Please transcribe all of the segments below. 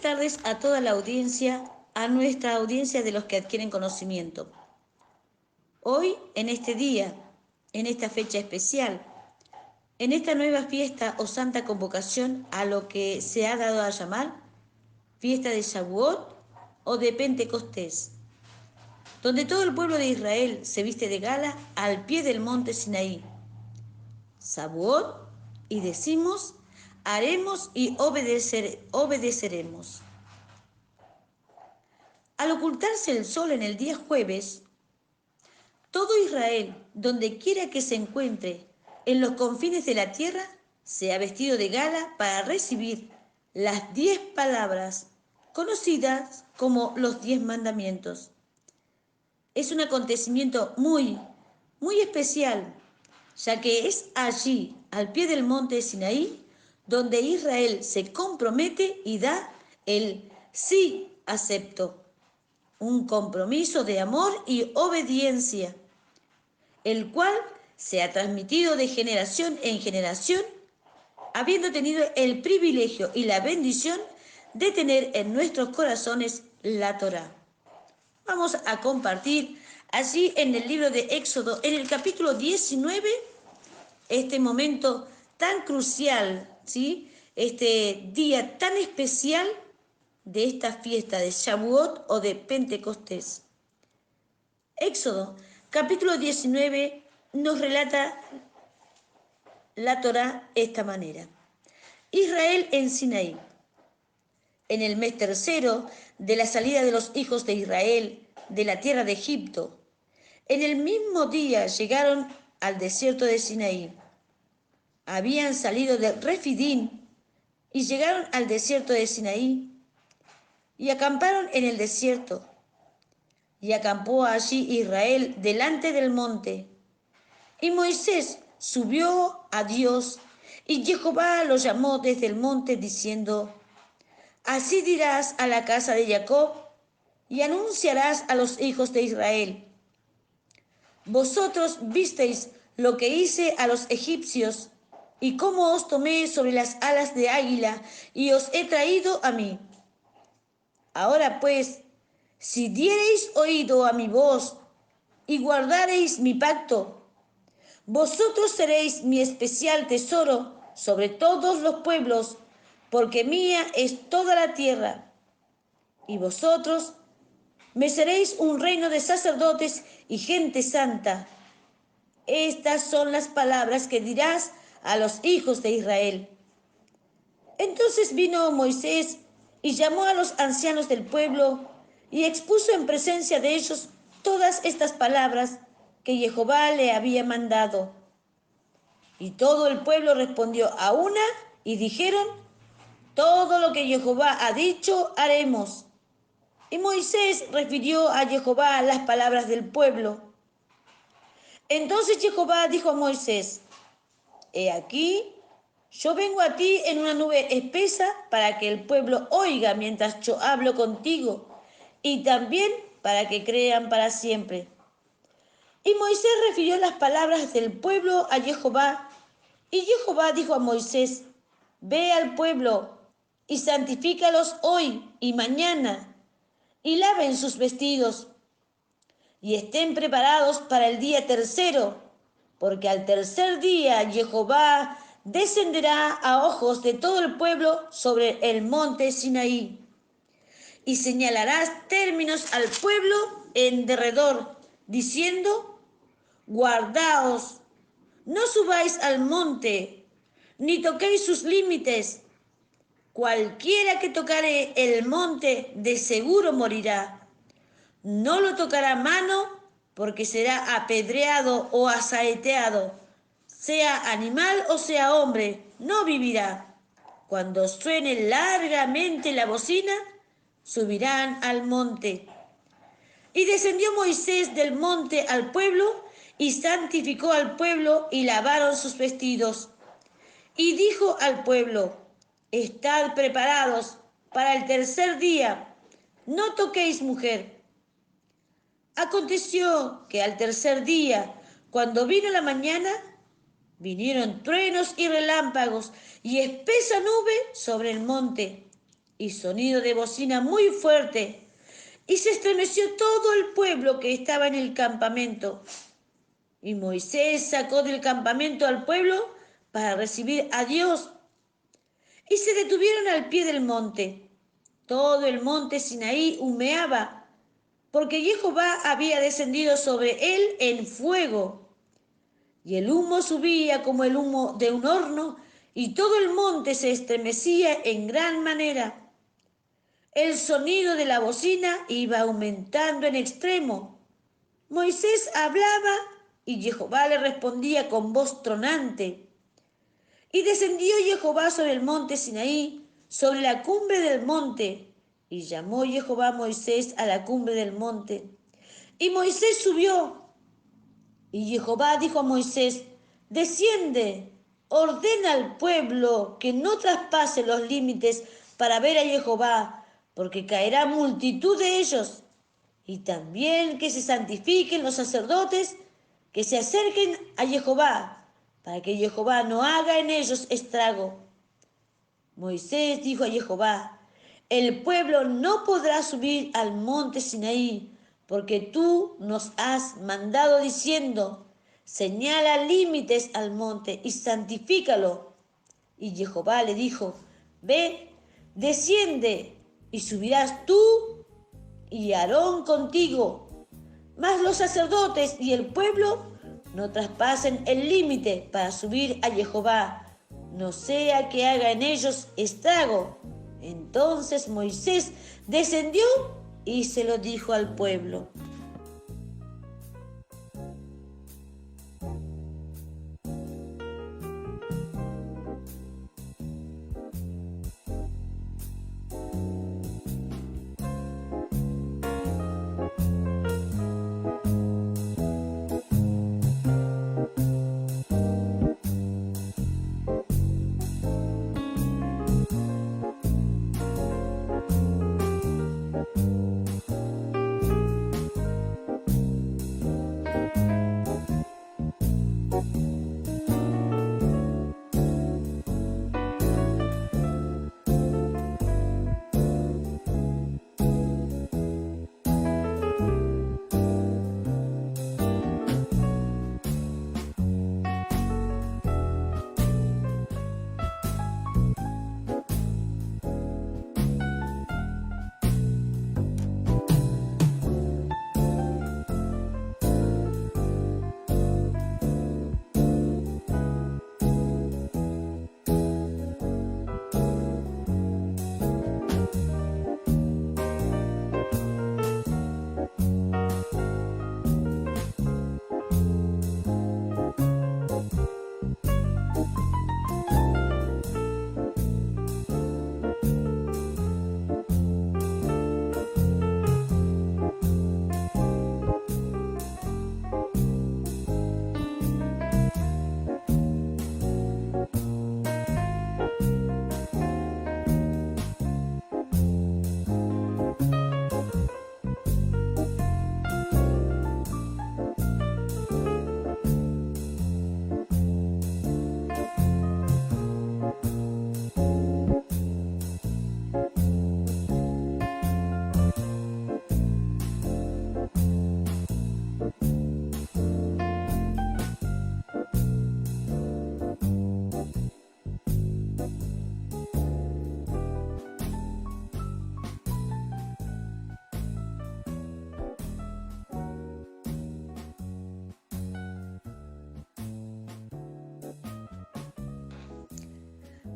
tardes a toda la audiencia, a nuestra audiencia de los que adquieren conocimiento. Hoy, en este día, en esta fecha especial, en esta nueva fiesta o santa convocación a lo que se ha dado a llamar fiesta de Shavuot o de Pentecostés, donde todo el pueblo de Israel se viste de gala al pie del monte Sinaí. Shavuot, y decimos, haremos y obedeceremos. Al ocultarse el sol en el día jueves, todo Israel, donde quiera que se encuentre, en los confines de la tierra, se ha vestido de gala para recibir las 10 palabras conocidas como los 10 mandamientos. Es un acontecimiento muy especial, ya que es allí, al pie del monte Sinaí, donde Israel se compromete y da el sí acepto, un compromiso de amor y obediencia, el cual se ha transmitido de generación en generación, habiendo tenido el privilegio y la bendición de tener en nuestros corazones la Torá. Vamos a compartir allí en el libro de Éxodo, en el capítulo 19, este momento tan crucial, ¿sí? Este día tan especial de esta fiesta de Shavuot o de Pentecostés. Éxodo, capítulo 19, nos relata la Torá esta manera. Israel en Sinaí. En el mes tercero de la salida de los hijos de Israel de la tierra de Egipto, en el mismo día llegaron al desierto de Sinaí. Habían salido de Refidín y llegaron al desierto de Sinaí y acamparon en el desierto. Y acampó allí Israel delante del monte. Y Moisés subió a Dios, y Jehová lo llamó desde el monte, diciendo: Así dirás a la casa de Jacob, y anunciarás a los hijos de Israel: Vosotros visteis lo que hice a los egipcios, y cómo os tomé sobre las alas de águila, y os he traído a mí. Ahora pues, si diereis oído a mi voz, y guardareis mi pacto, vosotros seréis mi especial tesoro sobre todos los pueblos, porque mía es toda la tierra. Y vosotros me seréis un reino de sacerdotes y gente santa. Estas son las palabras que dirás a los hijos de Israel. Entonces vino Moisés y llamó a los ancianos del pueblo y expuso en presencia de ellos todas estas palabras que Jehová le había mandado. Y todo el pueblo respondió a una y dijeron: todo lo que Jehová ha dicho haremos. Y Moisés refirió a Jehová las palabras del pueblo. Entonces Jehová dijo a Moisés: He aquí, yo vengo a ti en una nube espesa para que el pueblo oiga mientras yo hablo contigo, y también para que crean para siempre. Y Moisés refirió las palabras del pueblo a Jehová, y Jehová dijo a Moisés: Ve al pueblo y santifícalos hoy y mañana, y laven sus vestidos, y estén preparados para el día tercero, porque al tercer día Jehová descenderá a ojos de todo el pueblo sobre el monte Sinaí, y señalarás términos al pueblo en derredor, diciendo: guardaos, no subáis al monte, ni toquéis sus límites. Cualquiera que tocare el monte de seguro morirá. No lo tocará mano, porque será apedreado o asaeteado. Sea animal o sea hombre, no vivirá. Cuando suene largamente la bocina, subirán al monte. Y descendió Moisés del monte al pueblo, y santificó al pueblo, y lavaron sus vestidos. Y dijo al pueblo: Estad preparados para el tercer día, no toquéis mujer. Aconteció que al tercer día, cuando vino la mañana, vinieron truenos y relámpagos y espesa nube sobre el monte, y sonido de bocina muy fuerte, y se estremeció todo el pueblo que estaba en el campamento. Y Moisés sacó del campamento al pueblo para recibir a Dios, y se detuvieron al pie del monte. Todo el monte Sinaí humeaba, porque Jehová había descendido sobre él en fuego, y el humo subía como el humo de un horno, y todo el monte se estremecía en gran manera. El sonido de la bocina iba aumentando en extremo. Moisés hablaba y Jehová le respondía con voz tronante. Y descendió Jehová sobre el monte Sinaí, sobre la cumbre del monte, y llamó Jehová a Moisés a la cumbre del monte. Y Moisés subió, y Jehová dijo a Moisés: desciende, ordena al pueblo que no traspase los límites para ver a Jehová, porque caerá multitud de ellos. Y también que se santifiquen los sacerdotes, que se acerquen a Jehová, para que Jehová no haga en ellos estrago. Moisés dijo a Jehová: el pueblo no podrá subir al monte Sinaí, porque tú nos has mandado diciendo: señala límites al monte y santifícalo. Y Jehová le dijo: ve, desciende, y subirás tú y Aarón contigo, mas los sacerdotes y el pueblo no traspasen el límite para subir a Jehová, no sea que haga en ellos estrago. Entonces Moisés descendió y se lo dijo al pueblo.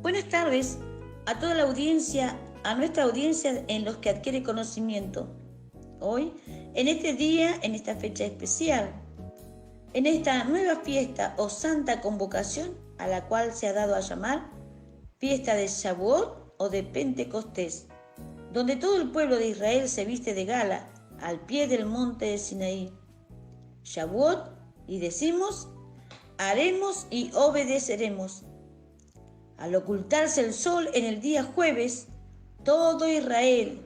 Buenas tardes a toda la audiencia, a nuestra audiencia en los que adquiere conocimiento. Hoy, en este día, en esta fecha especial, en esta nueva fiesta o santa convocación a la cual se ha dado a llamar fiesta de Shavuot o de Pentecostés, donde todo el pueblo de Israel se viste de gala al pie del monte de Sinaí. Shavuot, y decimos: haremos y obedeceremos. Al ocultarse el sol en el día jueves, todo Israel,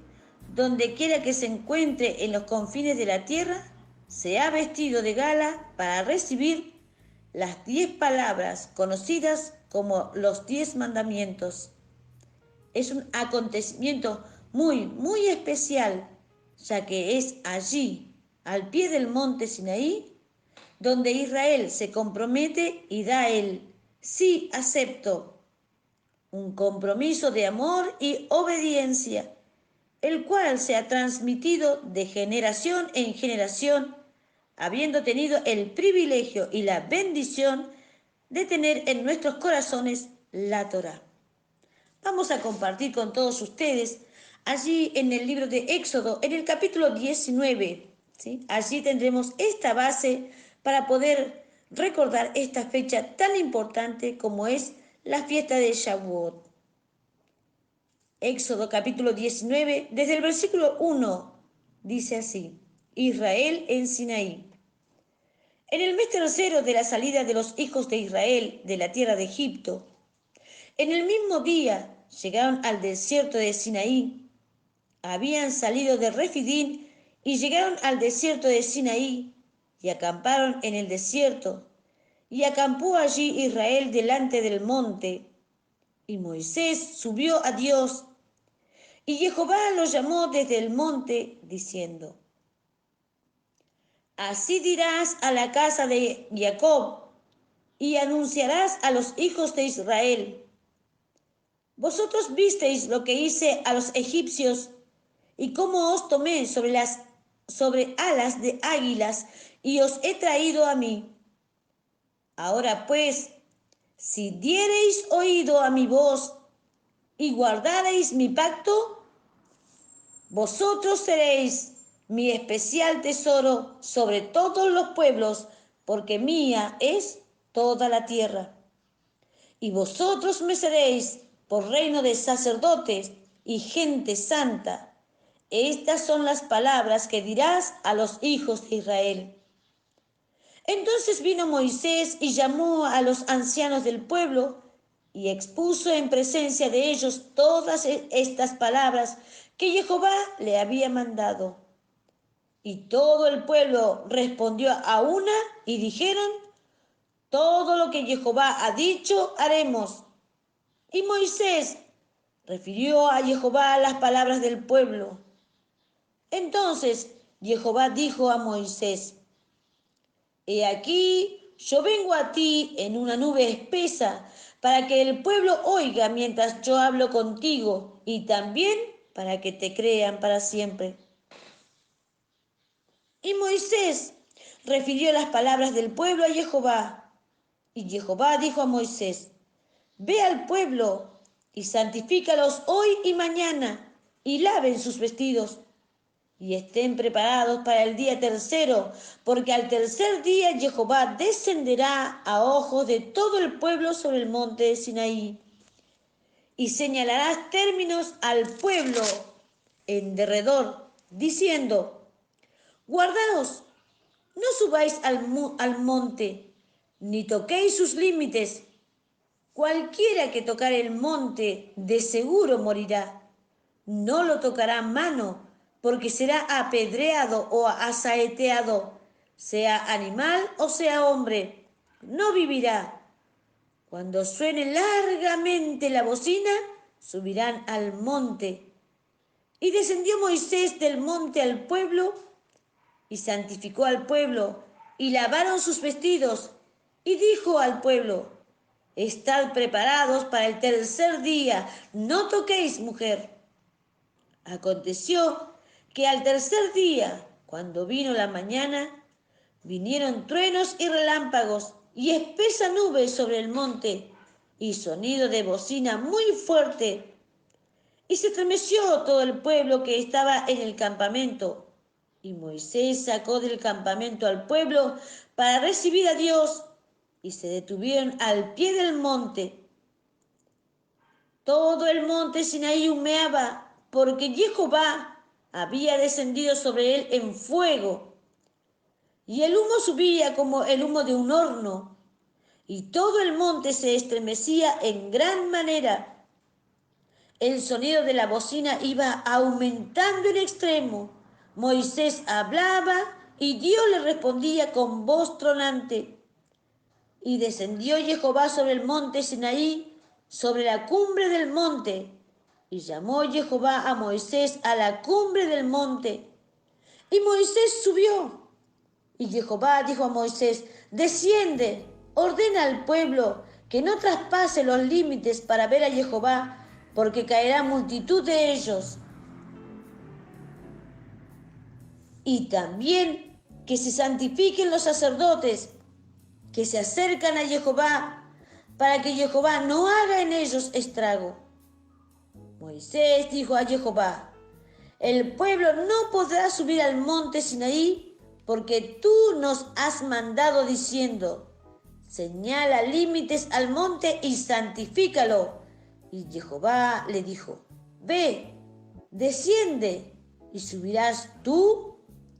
donde quiera que se encuentre en los confines de la tierra, se ha vestido de gala para recibir las 10 palabras conocidas como los 10 mandamientos. es un acontecimiento muy especial, ya que es allí, al pie del monte Sinaí, donde Israel se compromete y da el sí acepto, un compromiso de amor y obediencia, el cual se ha transmitido de generación en generación, habiendo tenido el privilegio y la bendición de tener en nuestros corazones la Torá. Vamos a compartir con todos ustedes allí en el libro de Éxodo, en el capítulo 19. ¿Sí? Allí tendremos esta base para poder recordar esta fecha tan importante como es la fiesta de Shavuot. Éxodo capítulo 19, desde el versículo 1, dice así: Israel en Sinaí. En el mes tercero de la salida de los hijos de Israel de la tierra de Egipto, en el mismo día llegaron al desierto de Sinaí. Habían salido de Refidín y llegaron al desierto de Sinaí y acamparon en el desierto. Y acampó allí Israel delante del monte. Y Moisés subió a Dios. Y Jehová lo llamó desde el monte, diciendo: Así dirás a la casa de Jacob y anunciarás a los hijos de Israel: Vosotros visteis lo que hice a los egipcios y cómo os tomé sobre alas de águilas y os he traído a mí. Ahora pues, si diereis oído a mi voz y guardareis mi pacto, vosotros seréis mi especial tesoro sobre todos los pueblos, porque mía es toda la tierra. Y vosotros me seréis por reino de sacerdotes y gente santa. Estas son las palabras que dirás a los hijos de Israel. Entonces vino Moisés y llamó a los ancianos del pueblo y expuso en presencia de ellos todas estas palabras que Jehová le había mandado. Y todo el pueblo respondió a una y dijeron: todo lo que Jehová ha dicho haremos. Y Moisés refirió a Jehová las palabras del pueblo. Entonces Jehová dijo a Moisés: He aquí, yo vengo a ti en una nube espesa, para que el pueblo oiga mientras yo hablo contigo, y también para que te crean para siempre. Y Moisés refirió las palabras del pueblo a Jehová. Y Jehová dijo a Moisés: Ve al pueblo y santifícalos hoy y mañana, y laven sus vestidos, y estén preparados para el día tercero, porque al tercer día Jehová descenderá a ojos de todo el pueblo sobre el monte de Sinaí. Y señalarás términos al pueblo en derredor, diciendo: Guardaos, no subáis al monte, ni toquéis sus límites. Cualquiera que tocare el monte, de seguro morirá. No lo tocará mano, porque será apedreado o asaeteado, sea animal o sea hombre, no vivirá. Cuando suene largamente la bocina, subirán al monte. Y descendió Moisés del monte al pueblo, y santificó al pueblo, y lavaron sus vestidos, y dijo al pueblo: Estad preparados para el tercer día, no toquéis mujer. Aconteció que al tercer día, cuando vino la mañana, vinieron truenos y relámpagos y espesa nube sobre el monte y sonido de bocina muy fuerte. Y se estremeció todo el pueblo que estaba en el campamento. Y Moisés sacó del campamento al pueblo para recibir a Dios, y se detuvieron al pie del monte. Todo el monte Sinaí humeaba, porque Jehová había descendido sobre él en fuego, y el humo subía como el humo de un horno, y todo el monte se estremecía en gran manera. El sonido de la bocina iba aumentando en extremo. Moisés hablaba y Dios le respondía con voz tronante. Y descendió Jehová sobre el monte Sinaí, sobre la cumbre del monte, Y llamó Jehová a Moisés a la cumbre del monte. Y Moisés subió. Y Jehová dijo a Moisés: desciende, ordena al pueblo que no traspase los límites para ver a Jehová, porque caerá multitud de ellos. Y también que se santifiquen los sacerdotes que se acercan a Jehová, para que Jehová no haga en ellos estrago. Moisés dijo a Jehová: el pueblo no podrá subir al monte Sinaí, porque tú nos has mandado diciendo: señala límites al monte y santifícalo. Y Jehová le dijo: ve, desciende, y subirás tú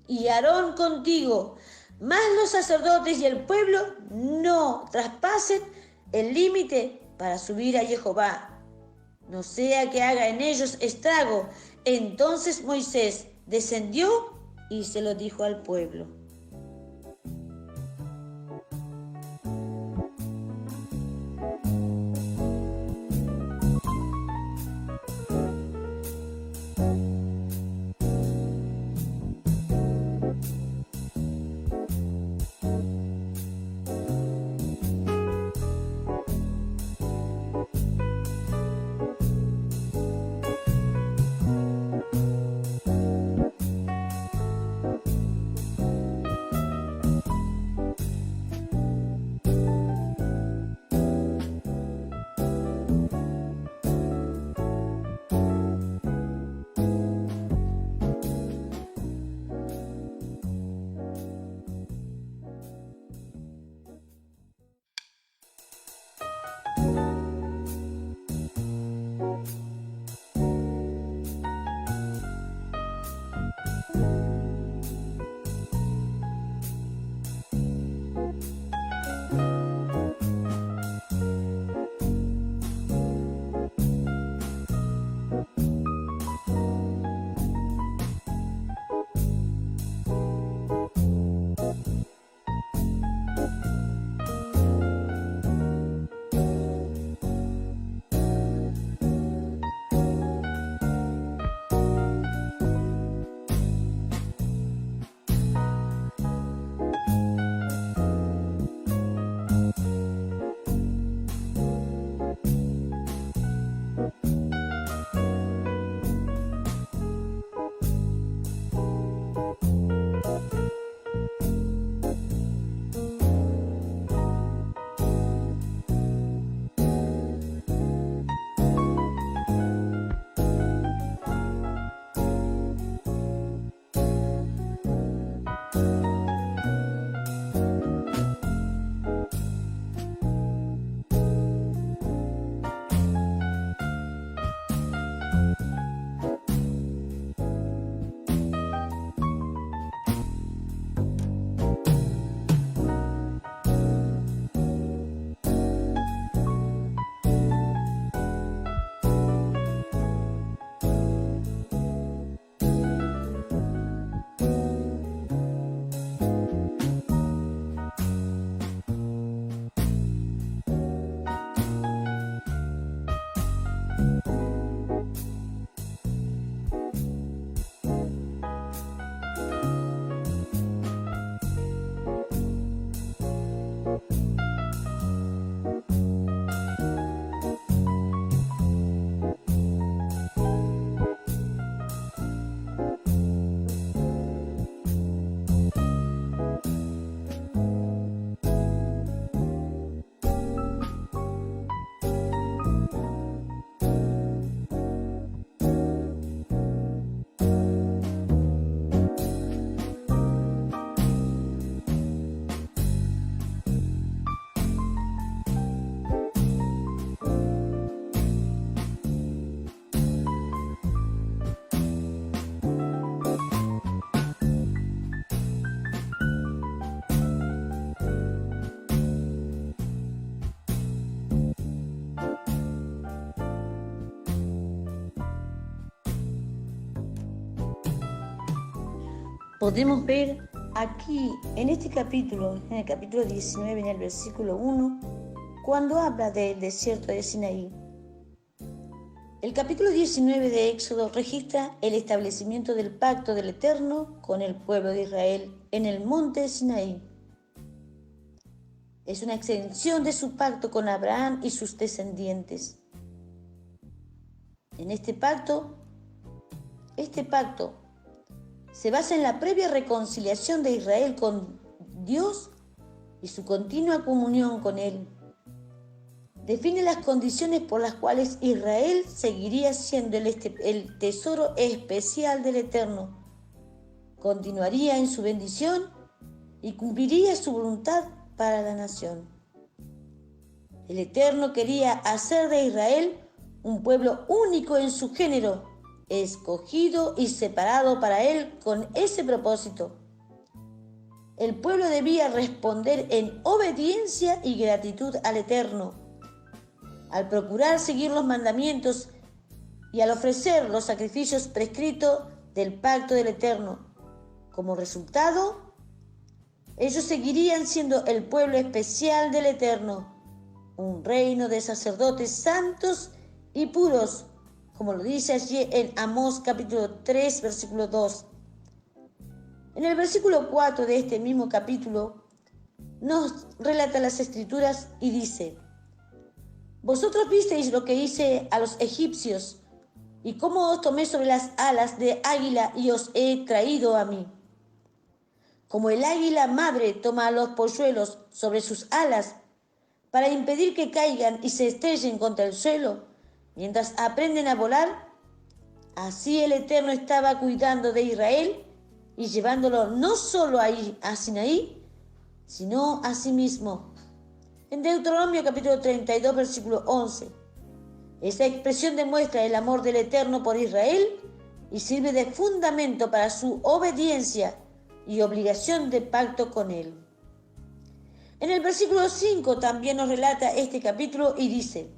y Aarón contigo, mas los sacerdotes y el pueblo no traspasen el límite para subir a Jehová, no sea que haga en ellos estrago. Entonces Moisés descendió y se lo dijo al pueblo. Podemos ver aquí en este capítulo, en el capítulo 19, en el versículo 1, cuando habla del desierto de Sinaí. El capítulo 19 de Éxodo registra el establecimiento del pacto del Eterno con el pueblo de Israel en el monte Sinaí. Es una extensión de su pacto con Abraham y sus descendientes. En este pacto se basa en la previa reconciliación de Israel con Dios y su continua comunión con Él. Define las condiciones por las cuales Israel seguiría siendo el tesoro especial del Eterno, continuaría en su bendición y cumpliría su voluntad para la nación. El Eterno quería hacer de Israel un pueblo único en su género, escogido y separado para Él con ese propósito. El pueblo debía responder en obediencia y gratitud al Eterno, al procurar seguir los mandamientos y al ofrecer los sacrificios prescritos del pacto del Eterno. Como resultado, ellos seguirían siendo el pueblo especial del Eterno, un reino de sacerdotes santos y puros, como lo dice allí en Amós capítulo 3, versículo 2. En el versículo 4 de este mismo capítulo nos relata las Escrituras y dice: Vosotros visteis lo que hice a los egipcios y cómo os tomé sobre las alas de águila y os he traído a mí. Como el águila madre toma a los polluelos sobre sus alas para impedir que caigan y se estrellen contra el suelo mientras aprenden a volar, así el Eterno estaba cuidando de Israel y llevándolo no solo a Sinaí, sino a sí mismo. En Deuteronomio capítulo 32, versículo 11. Esta expresión demuestra el amor del Eterno por Israel y sirve de fundamento para su obediencia y obligación de pacto con Él. En el versículo 5 también nos relata este capítulo y dice: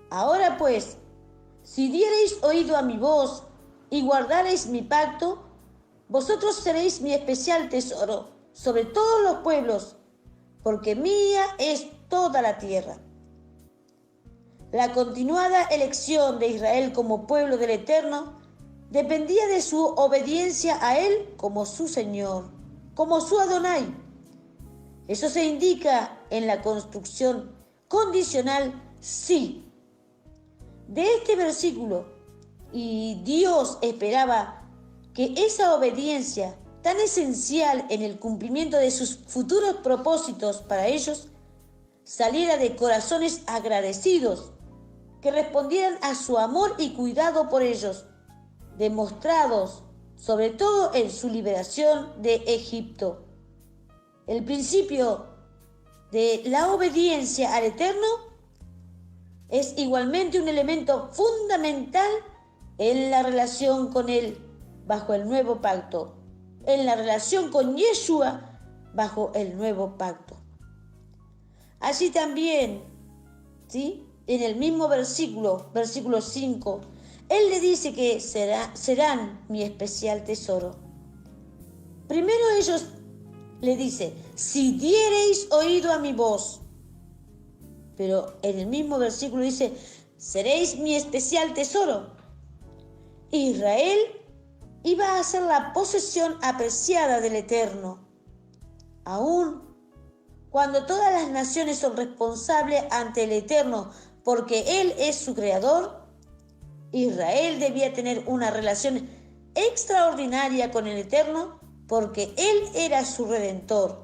Ahora pues, si diereis oído a mi voz y guardareis mi pacto, vosotros seréis mi especial tesoro sobre todos los pueblos, porque mía es toda la tierra. La continuada elección de Israel como pueblo del Eterno dependía de su obediencia a Él como su Señor, como su Adonai. Eso se indica en la construcción condicional sí de este versículo, y Dios esperaba que esa obediencia tan esencial en el cumplimiento de sus futuros propósitos para ellos saliera de corazones agradecidos que respondieran a su amor y cuidado por ellos, demostrados sobre todo en su liberación de Egipto. El principio de la obediencia al Eterno es igualmente un elemento fundamental en la relación con Él bajo el nuevo pacto, en la relación con Yeshua bajo el nuevo pacto. Así también, ¿sí?, en el mismo versículo 5, Él le dice que serán mi especial tesoro. Primero ellos le dice: si diereis oído a mi voz. Pero en el mismo versículo dice: seréis mi especial tesoro. Israel iba a ser la posesión apreciada del Eterno. Aún cuando todas las naciones son responsables ante el Eterno porque Él es su creador, Israel debía tener una relación extraordinaria con el Eterno porque Él era su redentor.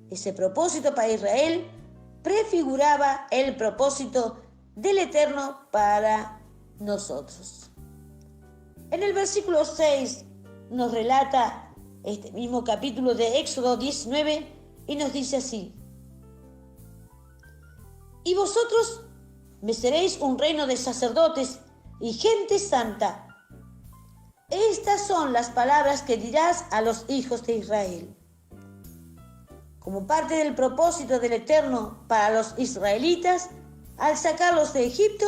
Ese propósito para Israel prefiguraba el propósito del Eterno para nosotros. En el versículo 6 nos relata este mismo capítulo de Éxodo 19 y nos dice así: y vosotros me seréis un reino de sacerdotes y gente santa. Estas son las palabras que dirás a los hijos de Israel. Como parte del propósito del Eterno para los israelitas, al sacarlos de Egipto,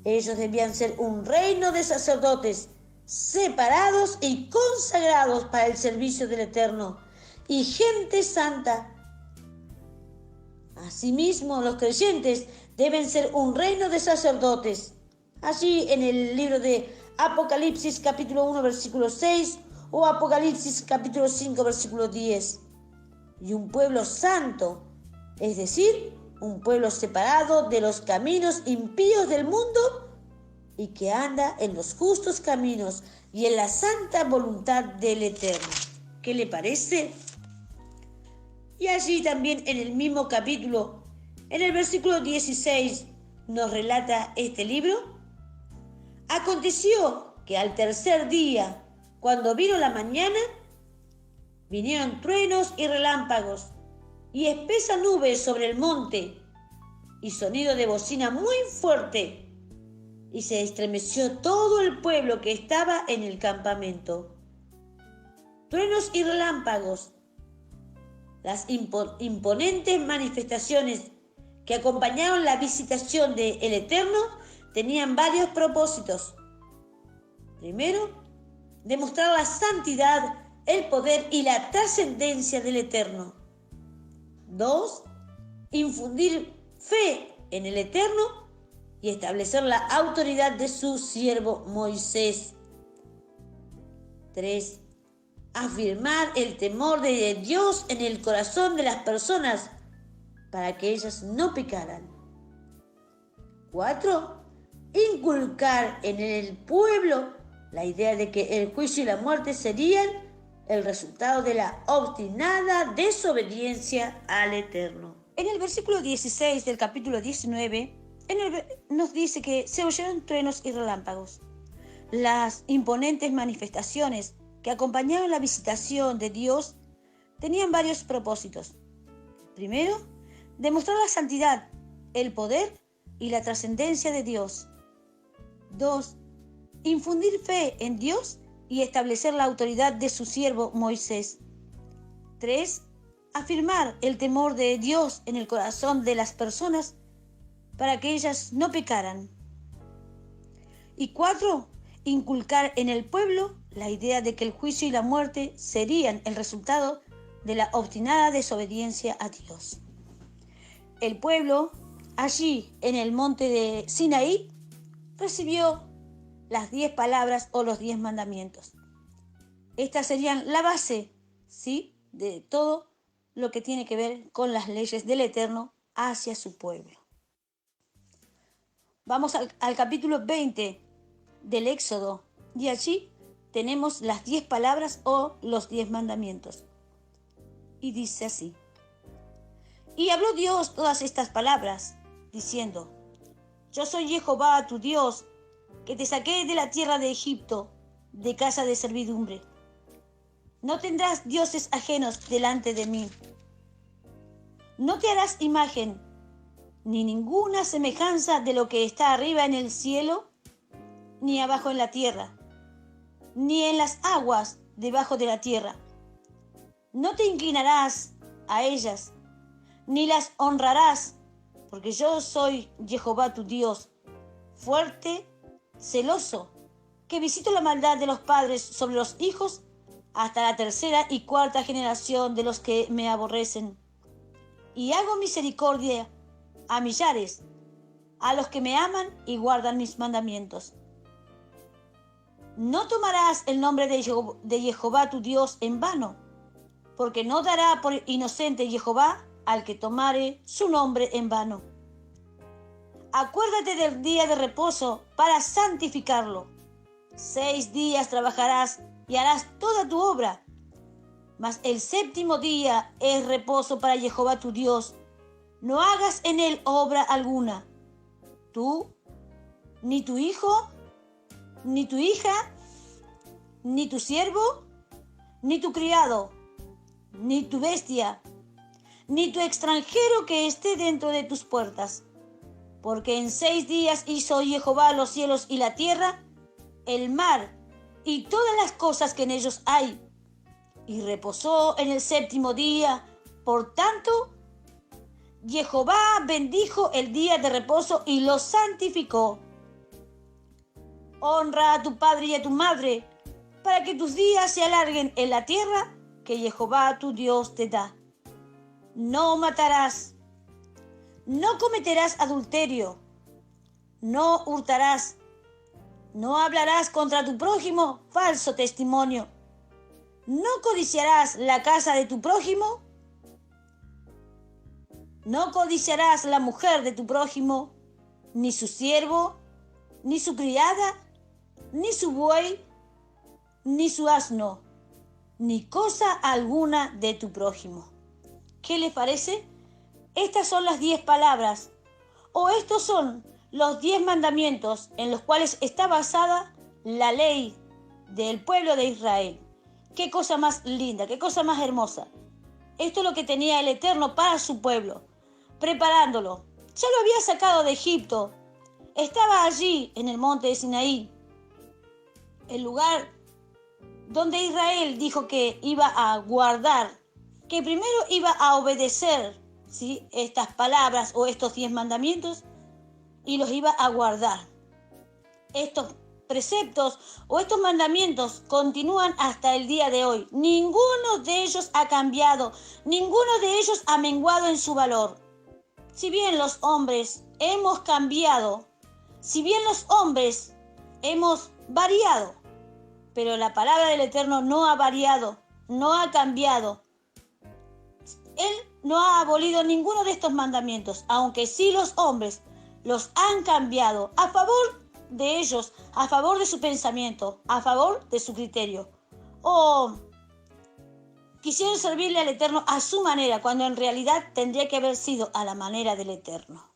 ellos debían ser un reino de sacerdotes separados y consagrados para el servicio del Eterno y gente santa. Asimismo, los creyentes deben ser un reino de sacerdotes Allí en el libro de Apocalipsis capítulo 1 versículo 6 o Apocalipsis capítulo 5 versículo 10. Y un pueblo santo, es decir, un pueblo separado de los caminos impíos del mundo y que anda en los justos caminos y en la santa voluntad del Eterno. ¿Qué le parece? Y allí también en el mismo capítulo, en el versículo 16, nos relata este libro. Aconteció que al tercer día, cuando vino la mañana, vinieron truenos y relámpagos, y espesa nube sobre el monte, y sonido de bocina muy fuerte, y se estremeció todo el pueblo que estaba en el campamento. Truenos y relámpagos, las imponentes manifestaciones que acompañaron la visitación del Eterno, tenían varios propósitos. Primero, demostrar la santidad, el poder y la trascendencia del Eterno. 2. Infundir fe en el Eterno y establecer la autoridad de su siervo Moisés. 3. Afirmar el temor de Dios en el corazón de las personas para que ellas no pecaran. 4. Inculcar en el pueblo la idea de que el juicio y la muerte serían el resultado de la obstinada desobediencia al Eterno. En el versículo 16 del capítulo 19, nos dice que se oyeron truenos y relámpagos. Las imponentes manifestaciones que acompañaron la visitación de Dios tenían varios propósitos. Primero, demostrar la santidad, el poder y la trascendencia de Dios. 2. Infundir fe en Dios y establecer la autoridad de su siervo Moisés. 3. Afirmar el temor de Dios en el corazón de las personas para que ellas no pecaran. Y 4. Inculcar en el pueblo la idea de que el juicio y la muerte serían el resultado de la obstinada desobediencia a Dios. El pueblo, allí en el monte de Sinaí, recibió las 10 palabras o los 10 mandamientos. Estas serían la base, ¿sí?, de todo lo que tiene que ver con las leyes del Eterno hacia su pueblo. Vamos al capítulo 20 del Éxodo y allí tenemos las 10 palabras o los 10 mandamientos. Y dice así: Y habló Dios todas estas palabras, diciendo: Yo soy Jehová tu Dios, que te saqué de la tierra de Egipto, de casa de servidumbre. No tendrás dioses ajenos delante de mí. No te harás imagen, ni ninguna semejanza de lo que está arriba en el cielo, ni abajo en la tierra, ni en las aguas debajo de la tierra. No te inclinarás a ellas, ni las honrarás, porque yo soy Jehová tu Dios, fuerte, celoso, que visito la maldad de los padres sobre los hijos hasta la tercera y cuarta generación de los que me aborrecen. Y hago misericordia a millares, a los que me aman y guardan mis mandamientos. No tomarás el nombre de Jehová tu Dios en vano, porque no dará por inocente Jehová al que tomare su nombre en vano. Acuérdate del día de reposo para santificarlo. 6 días trabajarás y harás toda tu obra, mas el séptimo día es reposo para Jehová tu Dios. No hagas en él obra alguna, tú, ni tu hijo, ni tu hija, ni tu siervo, ni tu criado, ni tu bestia, ni tu extranjero que esté dentro de tus puertas. Porque en 6 días hizo Jehová los cielos y la tierra, el mar y todas las cosas que en ellos hay, y reposó en el séptimo día. Por tanto, Jehová bendijo el día de reposo y lo santificó. Honra a tu padre y a tu madre, para que tus días se alarguen en la tierra que Jehová tu Dios te da. No matarás, no cometerás adulterio, no hurtarás, No hablarás contra tu prójimo falso testimonio. No codiciarás la casa de tu prójimo. No codiciarás la mujer de tu prójimo, ni su siervo, ni su criada, ni su buey, ni su asno, ni cosa alguna de tu prójimo. ¿Qué les parece? Estas son las 10 palabras, o estos son los 10 mandamientos en los cuales está basada la ley del pueblo de Israel. Qué cosa más linda, qué cosa más hermosa. Esto es lo que tenía el Eterno para su pueblo, preparándolo. Ya lo había sacado de Egipto. Estaba allí en el monte de Sinaí, el lugar donde Israel dijo que iba a guardar, que primero iba a obedecer, ¿sí?, estas palabras o estos 10 mandamientos, y los iba a guardar. Estos preceptos o estos mandamientos continúan hasta el día de hoy. Ninguno de ellos ha cambiado, ninguno de ellos ha menguado en su valor. Si bien los hombres hemos cambiado, si bien los hombres hemos variado, pero la palabra del Eterno no ha variado, no ha cambiado. Él no ha abolido ninguno de estos mandamientos, aunque sí los hombres los han cambiado a favor de ellos, a favor de su pensamiento, a favor de su criterio. O quisieron servirle al Eterno a su manera, cuando en realidad tendría que haber sido a la manera del Eterno.